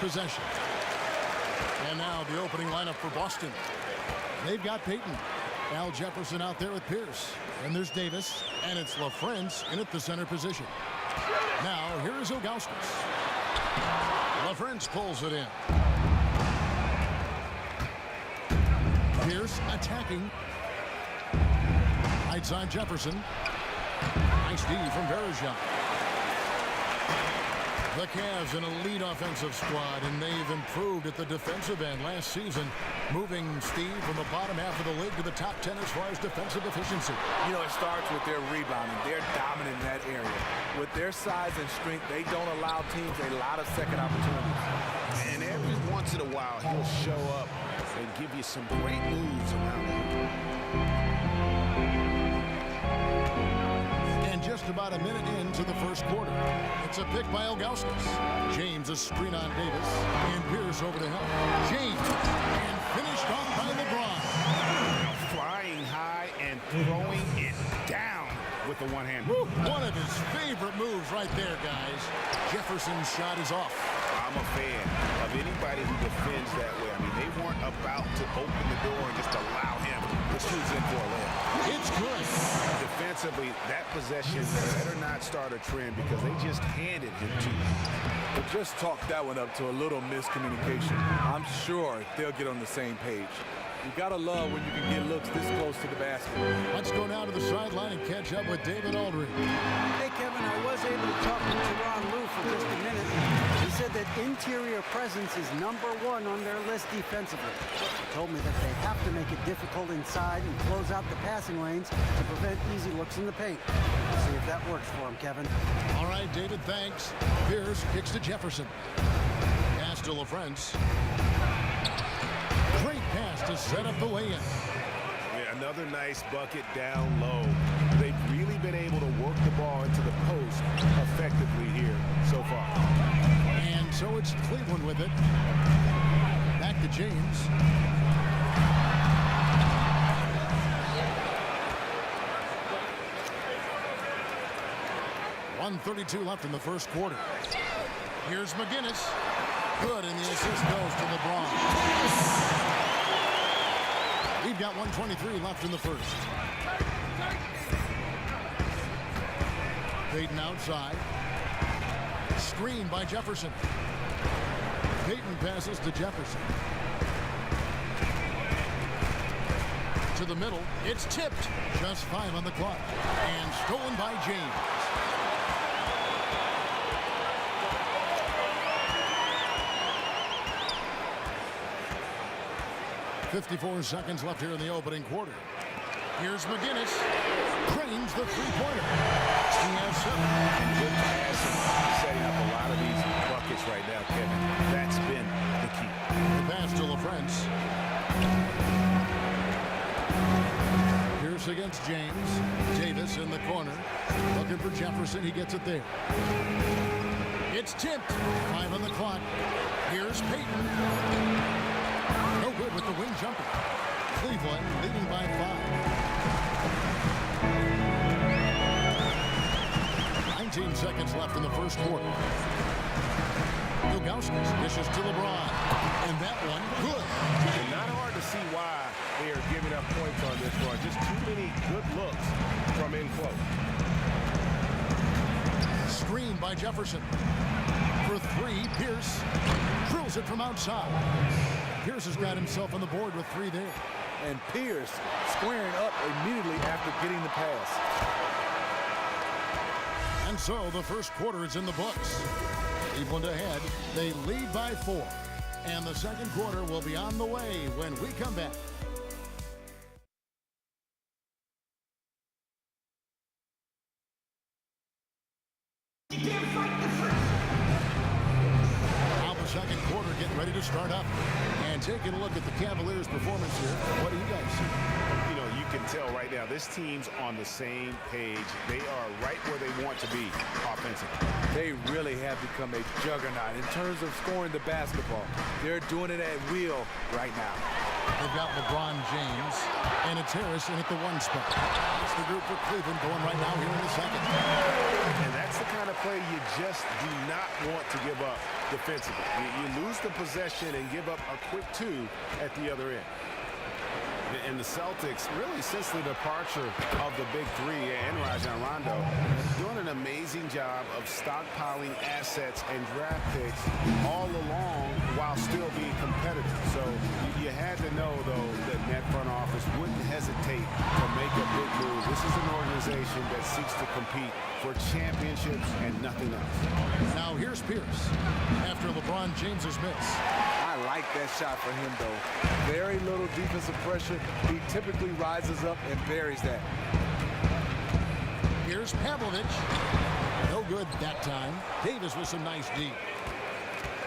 possession. And now the opening lineup for Boston. They've got Payton. Al Jefferson out there with Pierce. And there's Davis. And it's LaFrentz in at the center position. Now here is Ilgauskas. LaFrentz pulls it in. Pierce attacking. Right side Jefferson. Nice D from Verejao. The Cavs an elite offensive squad, and they've improved at the defensive end last season, moving Steve from the bottom half of the league to the top 10 as far as defensive efficiency. You know, it starts with their rebounding. They're dominant in that area. With their size and strength, they don't allow teams a lot of second opportunities. And every once in a while, he'll show up and give you some great moves around him. Just about a minute into the first quarter. It's a pick by Ilgauskas. James a screen on Davis. And Pierce over to help. James. And finished off by LeBron. Flying high and throwing it down with the one hand. Woo, one of his favorite moves right there, guys. Jefferson's shot is off. I'm a fan of anybody who defends that way. I mean, they weren't about to open the door and just allow him to shoot in for a layup. It's good. Defensively, that possession better not start a trend because they just handed him to him. But just talk that one up to a little miscommunication. I'm sure they'll get on the same page. You gotta love when you can get looks this close to the basket. Let's go now to the sideline and catch up with David Aldridge. Hey, Kevin, I was able to talk to Tyronn Lue for just a minute. He said that interior presence is #1 on their list defensively. He told me that they have to make it difficult inside and close out the passing lanes to prevent easy looks in the paint. Let's see if that works for him, Kevin. All right, David, thanks. Pierce kicks to Jefferson. Pass to LaFrentz. Great pass to set up the lay-in. Yeah, another nice bucket down low. They've really been able to work the ball into the post effectively here so far. And so it's Cleveland with it. Back to James. .132 left in the first quarter. Here's McGinnis. Good, and the assist goes to LeBron. We've got 1:23 left in the first. Payton outside. Screen by Jefferson. Payton passes to Jefferson. To the middle. It's tipped. Just 5 on the clock. And stolen by James. 54 seconds left here in the opening quarter. Here's McGinnis. Cranes the three-pointer. He has 7. Good passing, setting up a lot of these buckets right now, Kevin. That's been the key. The pass to LaFrentz. Pierce against James. Davis in the corner. Looking for Jefferson. He gets it there. It's tipped. 5 on the clock. Here's Payton. No good with the wing jumper. Cleveland leading by 5. 19 seconds left in the first quarter. Ilgauskas dishes to LeBron. And that one, good. And not hard to see why they are giving up points on this one. Just too many good looks from in close. Screen by Jefferson. For 3, Pierce drills it from outside. Pierce has got himself on the board with 3 there. And Pierce squaring up immediately after getting the pass. And so the first quarter is in the books. Cleveland ahead. They lead by 4. And the second quarter will be on the way when we come back. Now the second quarter getting ready to start up. And taking a look at the Cavaliers' performance here. What do you guys see? You know, you can tell right now this team's on the same page. They are right where they want to be offensively. They really have become a juggernaut in terms of scoring the basketball. They're doing it at will right now. They've got LeBron James, and it's Harris in at the 1 spot. That's the group for Cleveland going right now here in the second. And that's the kind of play you just do not want to give up. defensively. You lose the possession and give up a quick 2 at the other end. And the Celtics, really since the departure of the big three and Rajon Rondo, doing an amazing job of stockpiling assets and draft picks all along while still being competitive. So you had to know, though, that front office wouldn't hesitate to make a big move. This is an organization that seeks to compete for championships and nothing else. Now here's Pierce after LeBron James's miss. I like that shot for him, though. Very little defensive pressure. He typically rises up and buries that. Here's Pavlovich. No good that time. Davis with some nice D.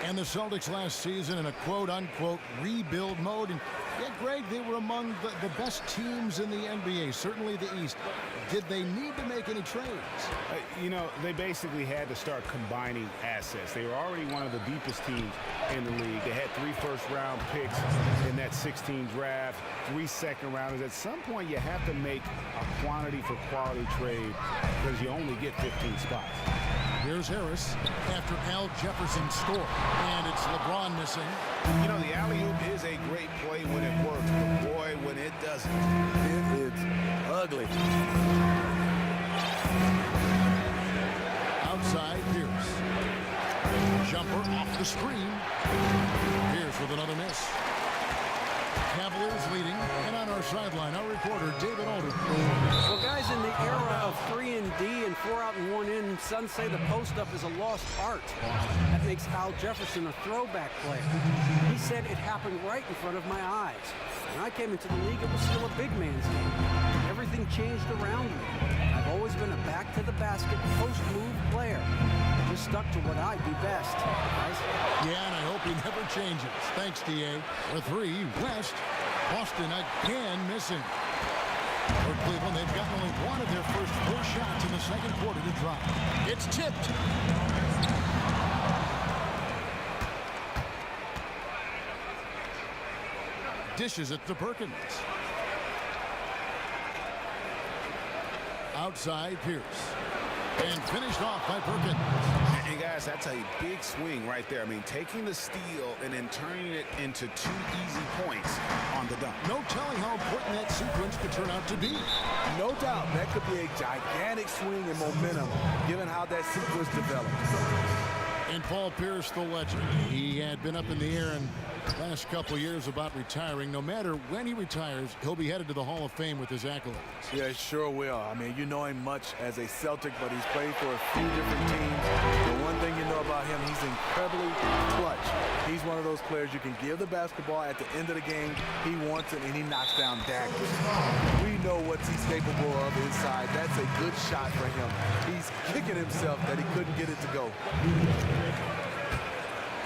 And the Celtics last season in a quote-unquote rebuild mode. And yeah, Greg, they were among the best teams in the NBA, certainly the East. Did they need to make any trades? You know, they basically had to start combining assets. They were already one of the deepest teams in the league. They had 3 first-round picks in that 16 draft, 3 second-rounders. At some point, you have to make a quantity-for-quality trade because you only get 15 spots. Here's Harris after Al Jefferson scored, and it's LeBron missing. You know, the alley-oop is a great play when it works, but boy, when it doesn't, It is ugly. Outside, Pierce. Jumper off the screen. Pierce with another miss. Cavaliers leading, and on our sideline, our reporter, David Alder. Well, guys, in the era of 3 and D and 4 out and 1 in, some say the post-up is a lost art. That makes Al Jefferson a throwback player. He said it happened right in front of my eyes. When I came into the league, it was still a big man's game. Everything changed around me. I've always been a back-to-the-basket post-move player. I just stuck to what I do best, guys. Yeah, and I hope he never changes. Thanks, D.A. For 3, West. Boston again missing. For Cleveland, they've gotten only one of their first 4 shots in the second quarter to drop. It's tipped. Dishes it to Perkins. Outside, Pierce. And finished off by Perkins. And guys, that's a big swing right there. I mean, taking the steal and then turning it into 2 easy points on the dunk. No telling how important that sequence could turn out to be. No doubt that could be a gigantic swing in momentum, given how that sequence developed. And Paul Pierce, the legend. He had been up in the air in the last couple of years about retiring. No matter when he retires, he'll be headed to the Hall of Fame with his accolades. Yeah, he sure will. I mean, you know him much as a Celtic, but he's played for a few different teams. The one thing you know about him, he's incredibly clutch. He's one of those players you can give the basketball at the end of the game. He wants it, and he knocks down daggers. We know what he's capable of inside. That's a good shot for him. He's kicking himself that he couldn't get it to go.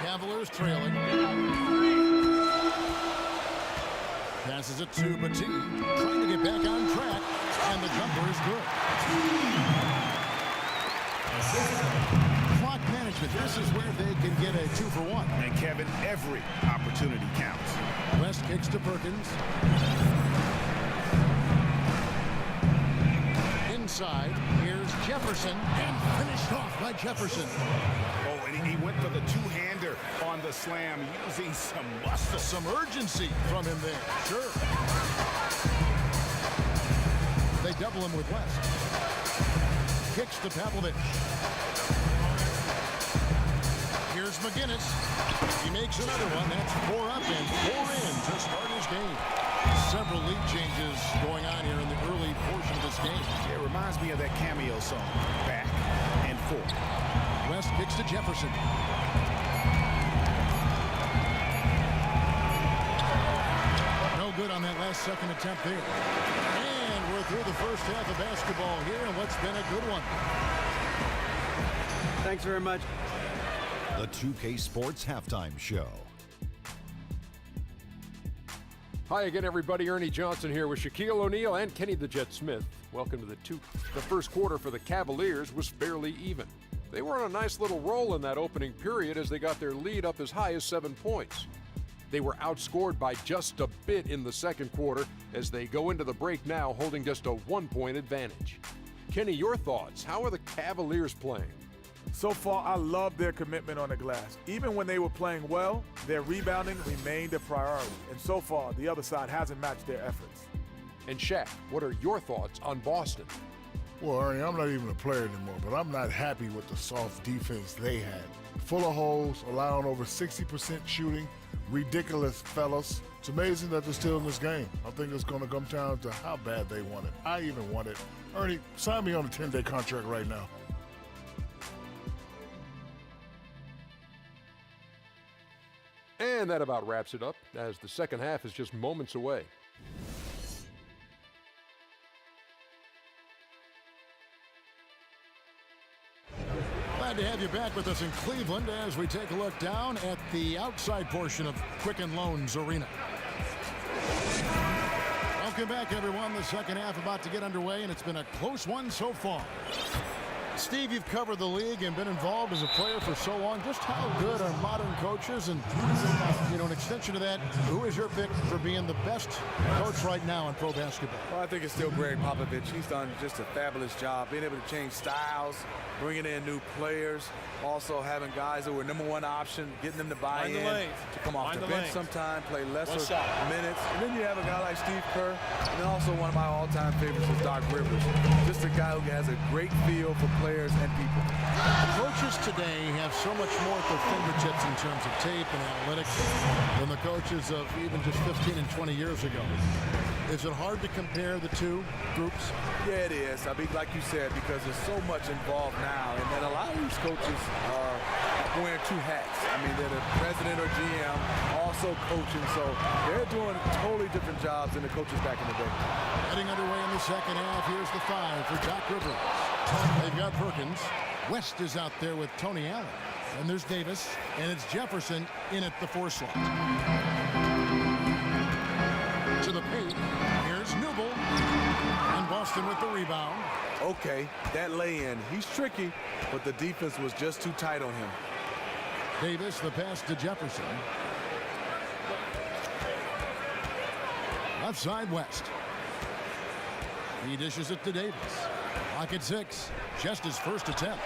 Cavaliers trailing. Passes it to Petit, trying to get back on track, and the jumper is good. Clock management, this is where they can get a 2 for 1. And Kevin, every opportunity counts. West kicks to Perkins. Inside, here's Jefferson, and finished off by Jefferson. Oh, and he went for the 2-hander on the slam, using some muscle. Some urgency from him there. Sure. They double him with West. Kicks to Pavlovich. Here's McGinnis. He makes another one. That's 4 up and 4 in to start his game. Several lead changes going on here in the early portion of this game. It reminds me of that cameo song, Back and Forth. West kicks to Jefferson. No good on that last second attempt there. And we're through the first half of basketball here in what's been a good one. Thanks very much. The 2K Sports Halftime Show. Hi again, everybody. Ernie Johnson here with Shaquille O'Neal and Kenny the Jet Smith. Welcome to the first quarter for the Cavaliers was fairly even. They were on a nice little roll in that opening period as they got their lead up as high as 7 points. They were outscored by just a bit in the second quarter as they go into the break now holding just a 1-point advantage. Kenny, your thoughts? How are the Cavaliers playing? So far, I love their commitment on the glass. Even when they were playing well, their rebounding remained a priority. And so far, the other side hasn't matched their efforts. And Shaq, what are your thoughts on Boston? Well, Ernie, I'm not even a player anymore, but I'm not happy with the soft defense they had. Full of holes, allowing over 60% shooting, ridiculous fellas. It's amazing that they're still in this game. I think it's going to come down to how bad they want it. I even want it. Ernie, sign me on a 10-day contract right now. And that about wraps it up, as the second half is just moments away. Glad to have you back with us in Cleveland as we take a look down at the outside portion of Quicken Loans Arena. Welcome back, everyone. The second half about to get underway, and it's been a close one so far. Steve, you've covered the league and been involved as a player for so long. Just how good are modern coaches? And, an extension to that, who is your pick for being the best coach right now in pro basketball? Well, I think it's still Greg Popovich. He's done just a fabulous job being able to change styles, bringing in new players, also having guys that were #1 option, getting them to buy in, to come off the bench sometime, play lesser minutes. And then you have a guy like Steve Kerr, and then also one of my all-time favorites is Doc Rivers. Just a guy who has a great feel for players and people. Coaches today have so much more at their fingertips in terms of tape and analytics than the coaches of even just 15 and 20 years ago. Is it hard to compare the two groups? Yeah, it is. I mean, like you said, because there's so much involved now, and then a lot of these coaches are wearing two hats. I mean, they're the president or GM, also coaching, so they're doing totally different jobs than the coaches back in the day. Heading underway in the second half, here's the 5 for Doc Rivers. They've got Perkins. West is out there with Tony Allen. And there's Davis, and it's Jefferson in at the 4 slot. To the paint, here's Newble. And Boston with the rebound. Okay, that lay-in, he's tricky, but the defense was just too tight on him. Davis, the pass to Jefferson. Left side, West. He dishes it to Davis. Clock at 6. Just his first attempt.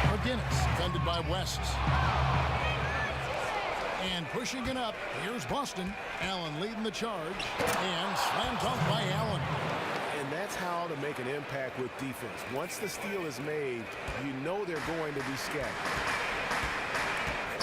McGinnis, defended by West. And pushing it up, here's Boston. Allen leading the charge. And slam dunk by Allen. And that's how to make an impact with defense. Once the steal is made, you know they're going to be scattered.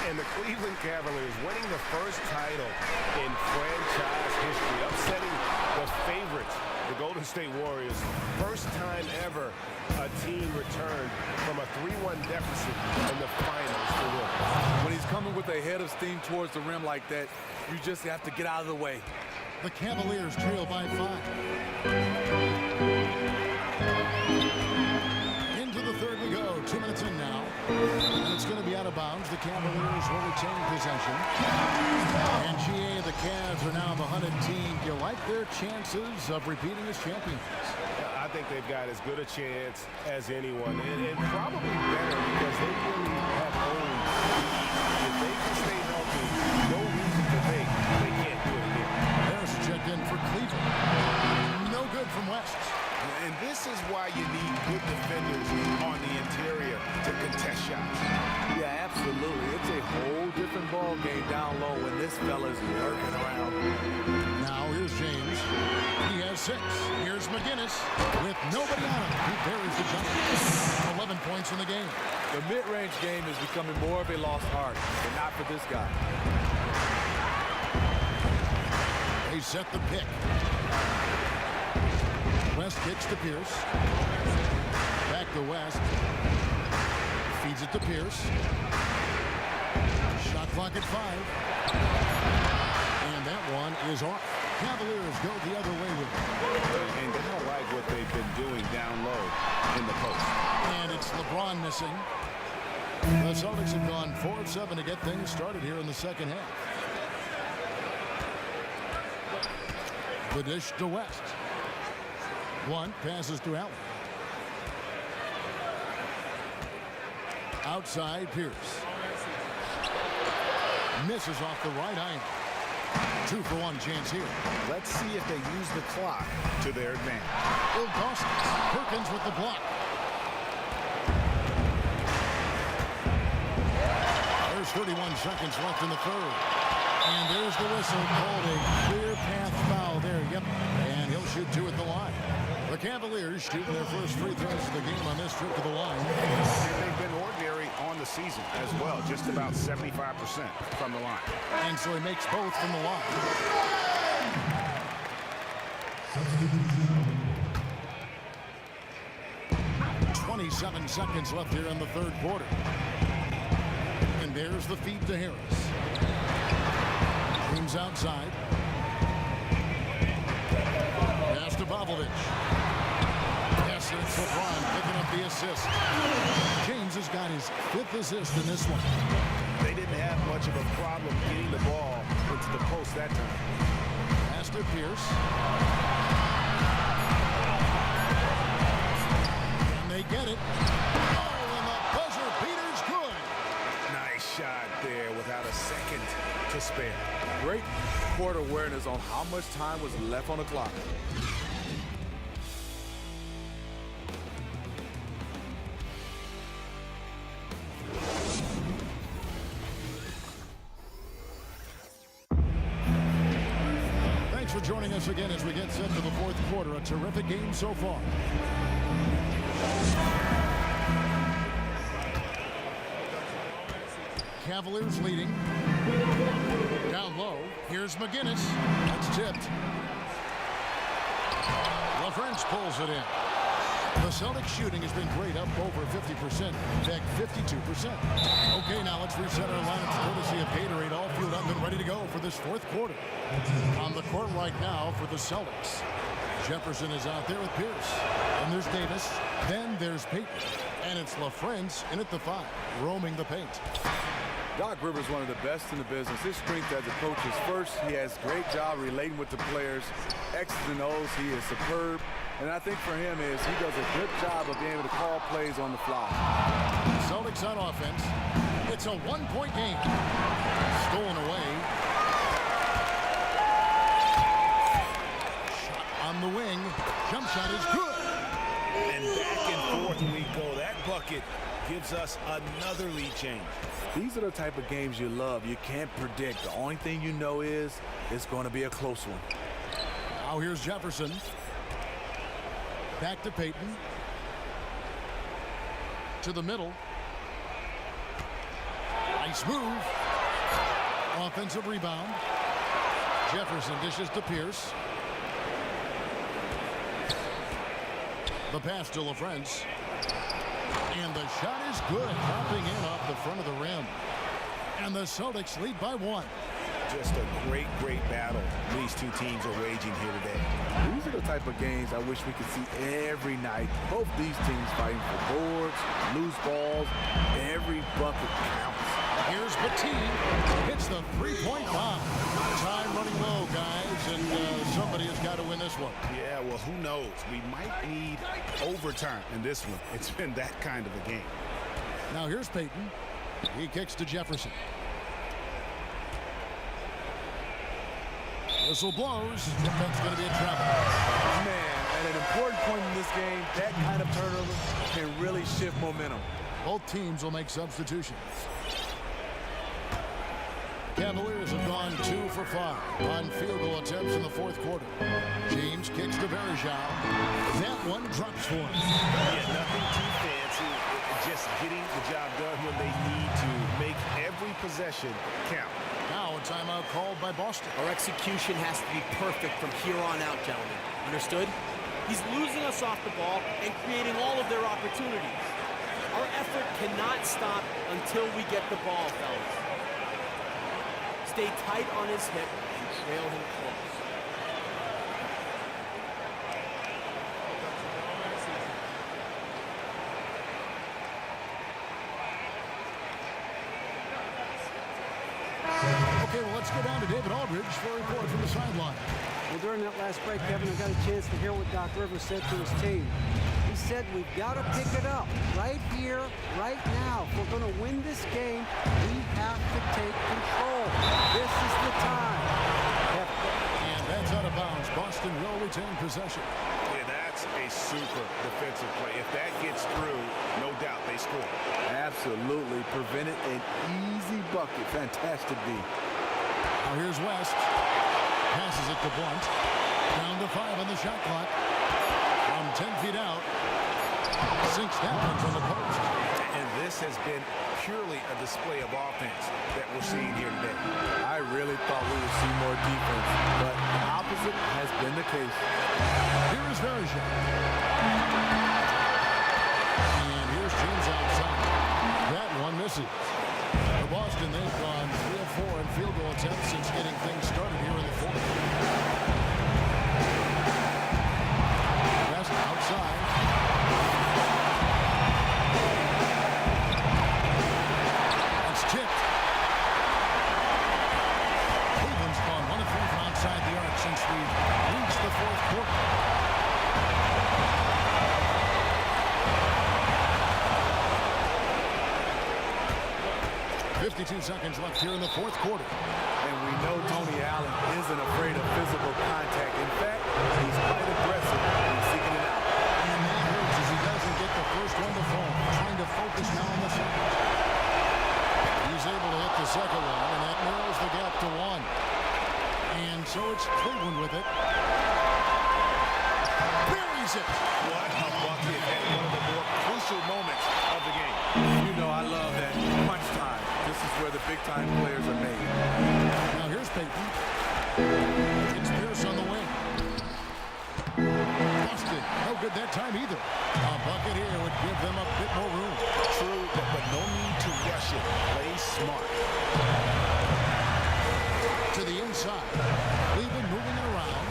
And the Cleveland Cavaliers winning the first title in franchise history, upsetting the favorites, the Golden State Warriors. First time ever a team returned from a 3-1 deficit in the finals to win. When he's coming with a head of steam towards the rim like that, you just have to get out of the way. The Cavaliers trail by 5. Into the third we go. 2 minutes in now. And it's going to be out of bounds. The Cavaliers will retain possession. And GA, the Cavs are now the hunted team. Do you like their chances of repeating as champions? I think they've got as good a chance as anyone, and probably better because they really have owned. If they can stay healthy, no reason to think they can't do it again. There's a check in for Cleveland. No good from West. And this is why you need good defenders on the interior to contest shots. Yeah, absolutely. It's a whole different ball game down low when this fella's lurking around. Now here's James. He has 6. Here's McGinnis with nobody on him. He buries the jumper. 11 points in the game. The mid-range game is becoming more of a lost art, but not for this guy. They set the pick. West kicks to Pierce. Back to West. Feeds it to Pierce. Shot clock at 5. And that one is off. Cavaliers go the other way with it. And I like what they've been doing down low in the post. And it's LeBron missing. The Celtics have gone 4 of 7 to get things started here in the second half. The dish to West. 1 passes to Allen. Outside Pierce. Misses off the right angle. 2-for-1 chance here. Let's see if they use the clock to their advantage. Bill Dawson. Perkins with the block. There's 31 seconds left in the third. And there's the whistle, called a clear path foul there. Yep, and he'll shoot 2 at the line. The Cavaliers shooting their first free throws of the game on this trip to the line. And they've been ordinary on the season as well, just about 75% from the line. And so he makes both from the line. 27 seconds left here in the third quarter. And there's the feed to Harris. Team's outside. Pass to Bobovich. Yes, it's LeBron picking up the assist. James has got his 5th assist in this one. They didn't have much of a problem getting the ball into the post that time. Pass to Pierce. And they get it. Oh, and the buzzer beater's good. Nice shot there without a second to spare. Great court awareness on how much time was left on the clock. Thanks for joining us again as we get set for the fourth quarter. A terrific game so far. Cavaliers leading. Down low. Here's McGinnis. That's tipped. LaFrance pulls it in. The Celtics shooting has been great, up over 50%. In fact, 52%. Okay, now let's reset our lineups courtesy of Gatorade. All fueled up and ready to go for this fourth quarter. On the court right now for the Celtics. Jefferson is out there with Pierce. And there's Davis. Then there's Payton. And it's LaFrance in at the 5, roaming the paint. Doc Rivers is one of the best in the business. His strength as a coach is first, he has a great job relating with the players. X's and O's, he is superb. And I think for him is he does a good job of being able to call plays on the fly. Celtics on offense. It's a 1-point game. Stolen away. Shot on the wing. Jump shot is good. And back and forth we go. That bucket gives us another lead change. These are the type of games you love. You can't predict. The only thing you know is it's going to be a close one. Now here's Jefferson. Back to Payton. To the middle. Nice move. Offensive rebound. Jefferson dishes to Pierce. The pass to LaFrance. And the shot is good. Dropping in off the front of the rim. And the Celtics lead by 1. Just a great, great battle these two teams are waging here today. These are the type of games I wish we could see every night. Both these teams fighting for boards, loose balls. Every bucket counts. Here's Bateen. Hits the 3-point bomb. Time running low, guys, and somebody has got to win this one. Yeah, well, who knows? We might need overtime in this one. It's been that kind of a game. Now here's Payton. He kicks to Jefferson. Whistle blows. That's going to be a travel. Man, at an important point in this game, that kind of turnover can really shift momentum. Both teams will make substitutions. Cavaliers have gone 2 for 5 on field goal attempts in the fourth quarter. James kicks to Verjao. That one drops for him. Yeah, nothing too fancy. Just getting the job done when they need to make every possession count. Now a timeout called by Boston. Our execution has to be perfect from here on out, gentlemen. Understood? He's losing us off the ball and creating all of their opportunities. Our effort cannot stop until we get the ball, fellas. Stay tight on his hip and trail him close. Okay, well, let's go down to David Aldridge for a report from the sideline. Well, during that last break, Kevin, I got a chance to hear what Doc Rivers said to his team. He said, we've got to pick it up right here, right now. If we're going to win this game, we have to take control. This is the time. Boston will retain possession. Yeah, that's a super defensive play. If that gets through, no doubt they score. Absolutely. Prevented an easy bucket. Fantastic D. Now here's West. Passes it to Blunt. Down to 5 on the shot clock. From 10 feet out. Sinks that one from the post. And this has been purely a display of offense that we're seeing here today. I really thought we would see more defense, but the opposite has been the case. Here is Verja. And here's James outside. That one misses. For Boston, they've gone 3 of 4 in field goal attempts since getting things started here in the fourth. West outside. That's tipped. Cleveland's gone 1 of 3 from outside the arc since we've reached the fourth quarter. 52 seconds left here in the fourth quarter. And we know Tony Allen isn't afraid of physical contact. In fact, he's quite aggressive in seeking it out. And that hurts as he doesn't get the first one to fall. Trying to focus now on the second. He's able to hit the second one, and that narrows the gap to 1. And so it's Cleveland with it. Buries it. What a bucket at one of the more crucial moments of the game. You know I love that. Crunch time. This is where the big-time players are made. Now here's Payton. It's Pierce on the wing. Busted. No good that time either. A bucket here would give them a bit more room. True, but no need to rush it. Play smart. To the inside. Cleveland moving it around.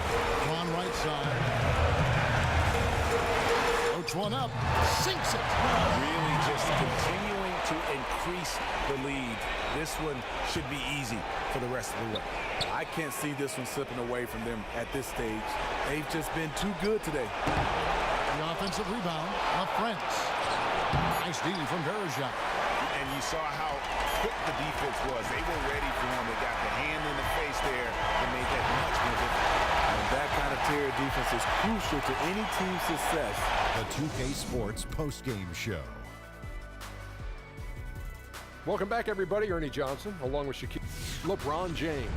On right side. Coach one up. Sinks it. Really just continuing to increase the lead. This one should be easy for the rest of the way. I can't see this one slipping away from them at this stage. They've just been too good today. The offensive rebound of Frentz. Nice D from Verja. And you saw how quick the defense was. They were ready for him. They got the hand in the face there and made that much more difficult. And that kind of tier defense is crucial to any team's success. The 2K Sports postgame show. Welcome back, everybody. Ernie Johnson, along with Shaquille. LeBron James.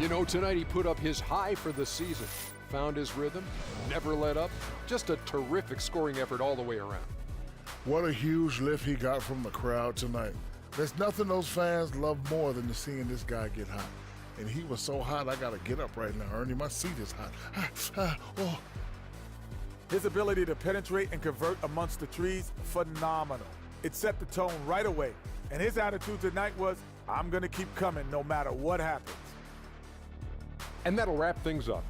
You know, tonight he put up his high for the season. Found his rhythm, never let up. Just a terrific scoring effort all the way around. What a huge lift he got from the crowd tonight. There's nothing those fans love more than seeing this guy get hot. And he was so hot, I got to get up right now, Ernie. My seat is hot. Oh. His ability to penetrate and convert amongst the trees, phenomenal. It set the tone right away. And his attitude tonight was, I'm going to keep coming no matter what happens. And that'll wrap things up.